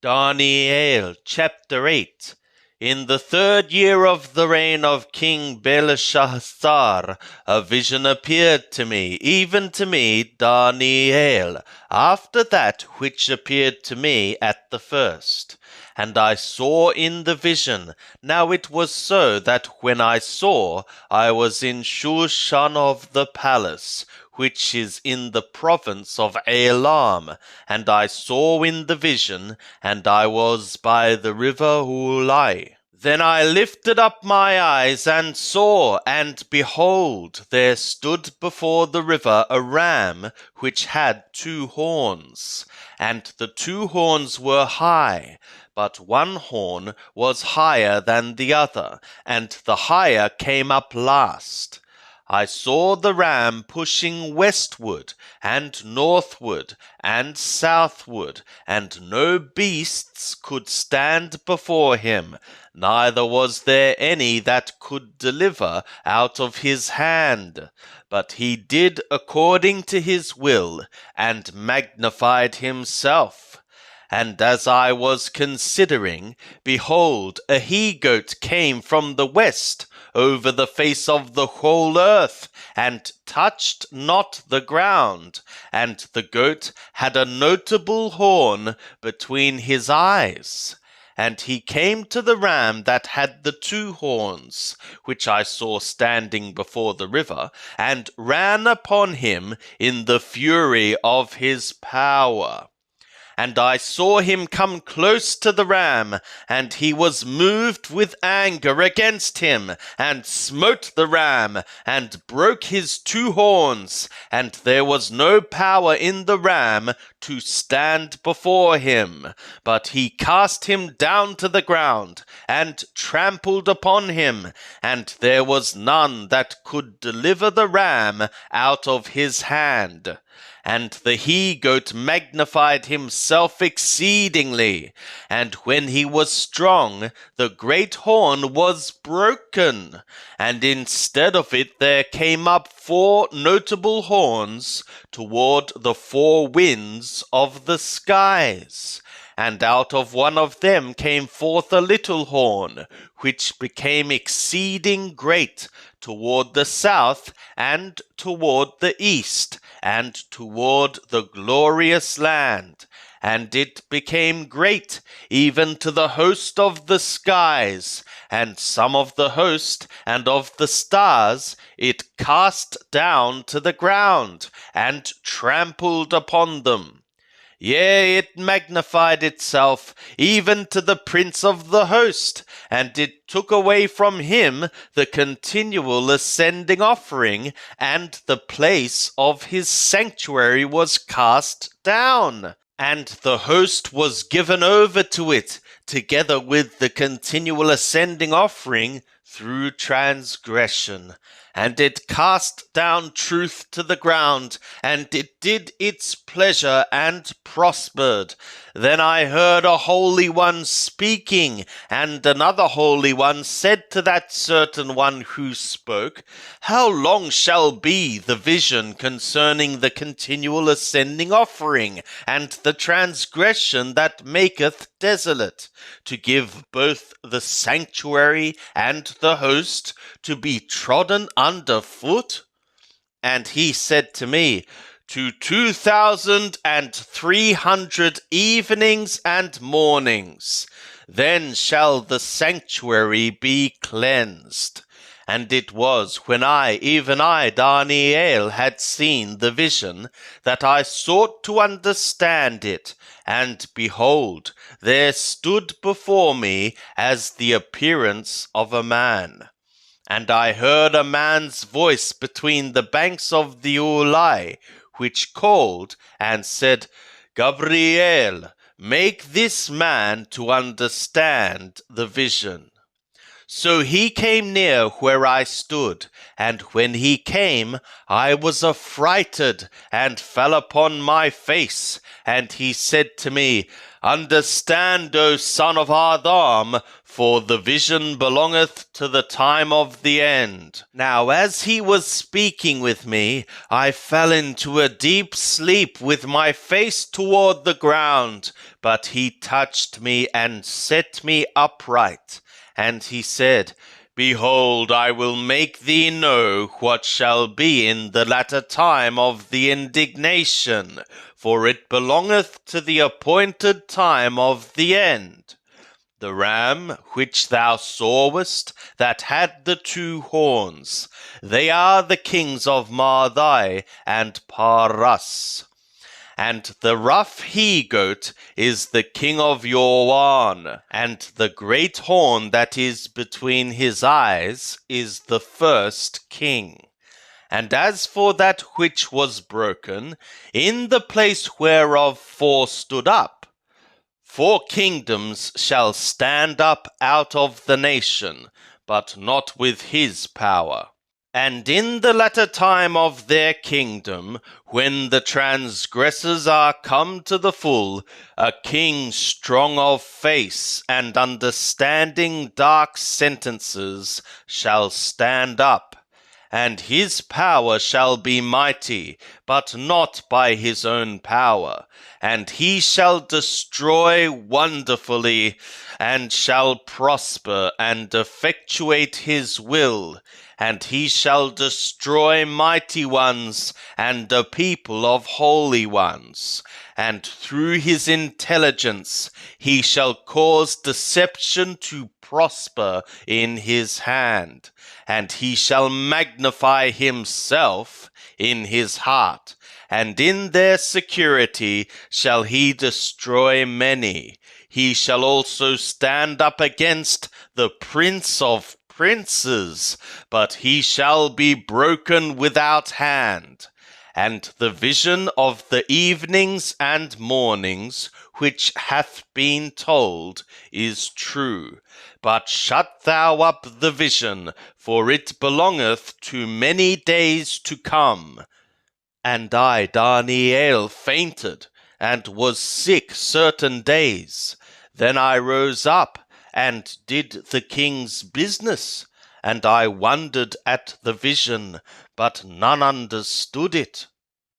Daniel chapter 8. In the 3rd year of the reign of King Belshazzar, a vision appeared to me, even to me, Daniel, after that which appeared to me at the first. And I saw in the vision. Now it was so that when I saw, I was in Shushan of the palace, which is in the province of Elam, and I saw in the vision, and I was by the river Ulai. Then I lifted up my eyes and saw, and behold, there stood before the river a ram which had 2 horns, and the 2 horns were high, but one horn was higher than the other, and the higher came up last. I saw the ram pushing westward and northward and southward, and no beasts could stand before him, neither was there any that could deliver out of his hand. But he did according to his will, and magnified himself. And as I was considering, behold, a he-goat came from the west over the face of the whole earth, and touched not the ground. And the goat had a notable horn between his eyes. And he came to the ram that had the 2 horns, which I saw standing before the river, and ran upon him in the fury of his power. And I saw him come close to the ram, and he was moved with anger against him, and smote the ram, and broke his 2 horns, and there was no power in the ram to stand before him. But he cast him down to the ground, and trampled upon him, and there was none that could deliver the ram out of his hand. And the he-goat magnified himself exceedingly, and when he was strong, the great horn was broken, and instead of it there came up 4 notable horns toward the 4 winds of the skies. And out of one of them came forth a little horn, which became exceeding great toward the south, and toward the east, and toward the glorious land. And it became great, even to the host of the skies, and some of the host and of the stars it cast down to the ground, and trampled upon them. Yea, it magnified itself, even to the prince of the host, and it took away from him the continual ascending offering, and the place of his sanctuary was cast down. And the host was given over to it, together with the continual ascending offering, through transgression. And it cast down truth to the ground, and it did its pleasure and prospered. Then I heard a Holy One speaking, and another Holy One said to that certain one who spoke, How long shall be the vision concerning the continual ascending offering, and the transgression that maketh desolate, to give both the sanctuary and the host to be trodden under foot? And he said to me, To 2,300 evenings and mornings, then shall the sanctuary be cleansed. And it was when even I, Daniel, had seen the vision, that I sought to understand it, and behold, there stood before me as the appearance of a man. And I heard a man's voice between the banks of the Ulai, which called and said, Gabriel, make this man to understand the vision. So he came near where I stood, and when he came, I was affrighted, and fell upon my face. And he said to me, Understand, O son of Adam, for the vision belongeth to the time of the end. Now as he was speaking with me, I fell into a deep sleep with my face toward the ground. But he touched me and set me upright. And he said, Behold, I will make thee know what shall be in the latter time of the indignation, for it belongeth to the appointed time of the end. The ram which thou sawest, that had the 2 horns, they are the kings of Madai and Paras. And the rough he-goat is the king of Yorwan, and the great horn that is between his eyes is the first king. And as for that which was broken, in the place whereof 4 stood up, 4 kingdoms shall stand up out of the nation, but not with his power. And in the latter time of their kingdom, when the transgressors are come to the full, a king strong of face and understanding dark sentences shall stand up. And his power shall be mighty, but not by his own power. And he shall destroy wonderfully, and shall prosper, and effectuate his will. And he shall destroy mighty ones, and a people of holy ones. And through his intelligence he shall cause deception to prosper in his hand. And he shall magnify himself in his heart, and in their security shall he destroy many. He shall also stand up against the prince of princes, but he shall be broken without hand. And the vision of the evenings and mornings, which hath been told, is true. But shut thou up the vision, for it belongeth to many days to come. And I, Daniel, fainted, and was sick certain days. Then I rose up, and did the king's business, and I wondered at the vision, but none understood it.